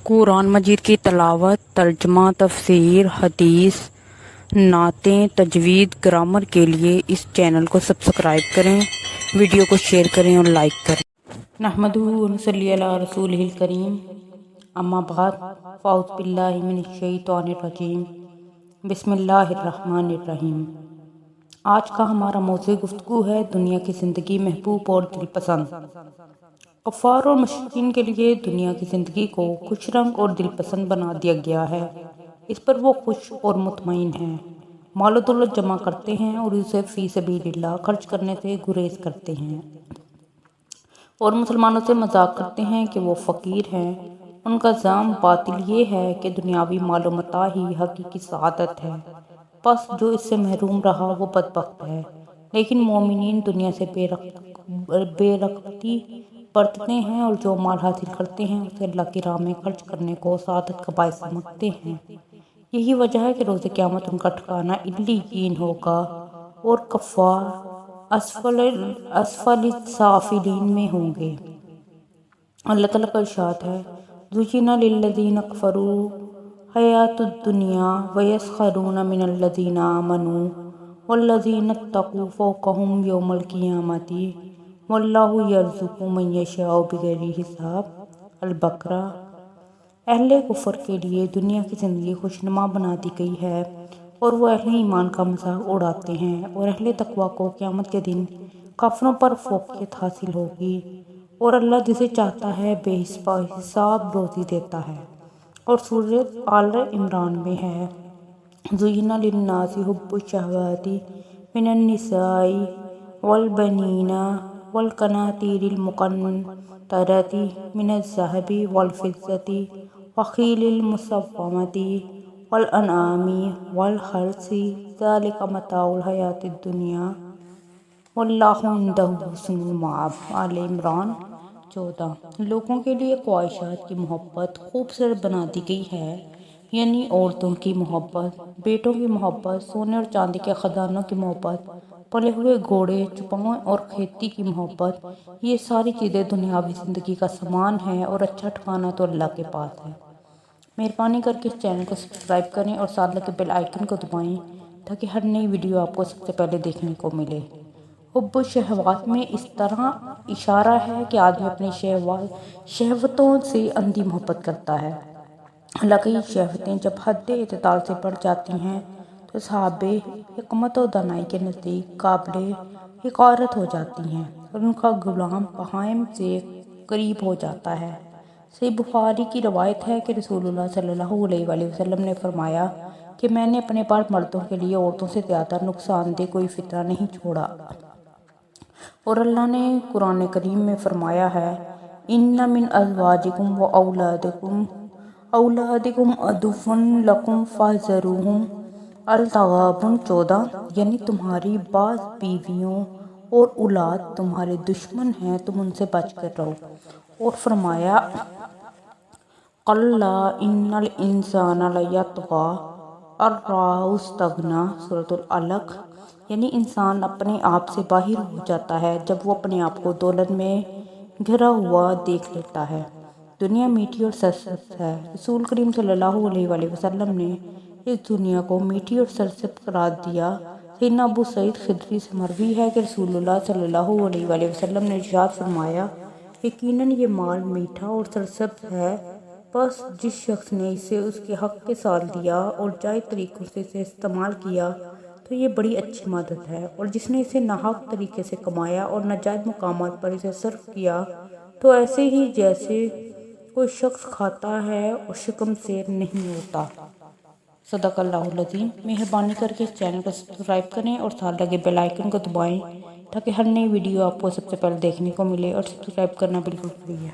قرآن مجید کی تلاوت، ترجمہ، تفسیر، حدیث، نعتیں، تجوید، گرامر کے لیے اس چینل کو سبسکرائب کریں، ویڈیو کو شیئر کریں اور لائک کریں۔ نحمدہ و نصلی علی رسولہ الکریم، اما بعد، فاعوذ باللہ من الشیطان الرجیم، بسم اللہ الرحمن الرحیم۔ آج کا ہمارا موضوع گفتگو ہے دنیا کی زندگی محبوب اور دل پسند۔ کفار اور مشرکین کے لیے دنیا کی زندگی کو خوش رنگ اور دل پسند بنا دیا گیا ہے۔ اس پر وہ خوش اور مطمئن ہیں، مال و دولت جمع کرتے ہیں اور اسے فی سبیل اللہ خرچ کرنے سے گریز کرتے ہیں، اور مسلمانوں سے مذاق کرتے ہیں کہ وہ فقیر ہیں۔ ان کا زعم باطل یہ ہے کہ دنیاوی مال و متاع ہی حقیقی سعادت ہے، بس جو اس سے محروم رہا وہ بدبخت ہے۔ لیکن مومنین دنیا سے بے رغبتی برتتے ہیں اور جو مال حاصل کرتے ہیں اسے اللہ کی راہ میں خرچ کرنے کو سعادت کا باعث سمجھتے ہیں۔ یہی وجہ ہے کہ روز قیامت ان کا ٹھکانہ علیین ہوگا اور کفار اسفل سافلین میں ہوں گے۔ اللہ تعالیٰ کا ارشاد ہے، زُيِّنَ لِلَّذِينَ كَفَرُوا حَيَاةُ الدُّنْيَا وَيَسْخَرُونَ مِنَ الَّذِينَ آمَنُوا وَالَّذِينَ اتَّقُوا فَوْقَهُمْ يَوْمَ الْقِيَامَةِ وَاللَّهُ يَرْزُقُ مَن يَشَاءُ بِغَيْرِ حساب۔ البقرہ۔ اہل کفر کے لیے دنیا کی زندگی خوشنما بنا دی گئی ہے اور وہ اہل ایمان کا مذاق اڑاتے ہیں، اور اہل تقویٰ کو قیامت کے دن کافروں پر فوقیت حاصل ہوگی، اور اللہ جسے چاہتا ہے بے حساب روزی دیتا ہے۔ اور سورۃ آل عمران میں ہے، زُيِّنَ لِلنَّاسِ حُبُّ الشَّهَوَاتِ مِنَ النِّسَاءِ وَالْبَنِينَ وَالْقَنَاطِيرِ الْمُقَنطَرَةِ مِنَ الذَّهَبِ وَالْفِضَّةِ وَالْخَيْلِ الْمُسَوَّمَةِ وَالْأَنْعَامِ وَالْحَرْثِ ذَلِكَ مَتَاعُ الْحَيَاةِ الدُّنْيَا وَاللَّهُ عِندَهُ حُسْنُ الْمَآبِ۔ آل عمران 14۔ لوگوں کے لیے خواہشات کی محبت خوبصورت بنا دی گئی ہے، یعنی عورتوں کی محبت، بیٹوں کی محبت، سونے اور چاندی کے خزانوں کی محبت، پلے ہوئے گھوڑے، چوپاوں اور کھیتی کی محبت، یہ ساری چیزیں دنیاوی زندگی کا سامان ہیں، اور اچھا ٹھکانہ تو اللہ کے پاس ہے۔ مہربانی کر کے اس چینل کو سبسکرائب کریں اور ساتھ لگے بیل آئیکن کو دبائیں تاکہ ہر نئی ویڈیو آپ کو سب سے پہلے دیکھنے کو ملے۔ حب الشہوات میں اس طرح اشارہ ہے کہ آدمی اپنی شہوتوں سے اندھی محبت کرتا ہے۔ اللہ کی شہوتیں جب حد اعتدال سے بڑھ جاتی ہیں تو صاحب حکمت و دانائی کے نزدیک قابل حقارت ہو جاتی ہیں، اور ان کا غلام بہائم سے قریب ہو جاتا ہے۔ صحیح بخاری کی روایت ہے کہ رسول اللہ صلی اللہ علیہ وآلہ وسلم نے فرمایا کہ میں نے اپنے پاس مردوں کے لیے عورتوں سے زیادہ نقصان دہ کوئی فتنہ نہیں چھوڑا۔ اور اللہ نے قرآن کریم میں فرمایا ہے، اِنَّ مِنْ أَزْوَاجِكُمْ وَأَوْلَادِكُمْ عَدُوًّا لَكُمْ فَاحْذَرُوهُمْ۔ التغابن 14۔ یعنی تمہاری بعض بیویوں اور اولاد تمہارے دشمن ہیں، تم ان سے بچ کر رہو۔ اور فرمایا، کَلَّا إِنَّ الْإِنسَانَ لَيَطْغَىٰ أَن رَّآهُ اسْتَغْنَىٰ۔ سورۃ العلق۔ یعنی انسان اپنے آپ سے باہر ہو جاتا ہے جب وہ اپنے آپ کو دولت میں گھرا ہوا دیکھ لیتا ہے۔ دنیا میٹھی اور سرسبز ہے۔ رسول کریم صلی اللہ علیہ وآلہ وسلم نے اس دنیا کو میٹھی اور سرسبز قرار دیا۔ سیدنا ابو سعید خدری سے مروی ہے کہ رسول اللہ صلی اللہ علیہ وآلہ وسلم نے ارشاد فرمایا، یقیناً یہ مال میٹھا اور سرسبز ہے، بس جس شخص نے اسے اس کے حق کے ساتھ لیا اور جائز طریقوں سے اسے استعمال کیا تو یہ بڑی اچھی مدد ہے، اور جس نے اسے ناحق طریقے سے کمایا اور ناجائز مقامات پر اسے صرف کیا تو ایسے ہی جیسے کوئی شخص کھاتا ہے اور شکم سیر نہیں ہوتا۔ صدق اللہ العظیم۔ مہربانی کر کے اس چینل کو سبسکرائب کریں اور ساتھ لگے بیل آئیکن کو دبائیں تاکہ ہر نئی ویڈیو آپ کو سب سے پہلے دیکھنے کو ملے، اور سبسکرائب کرنا بالکل فری ہے۔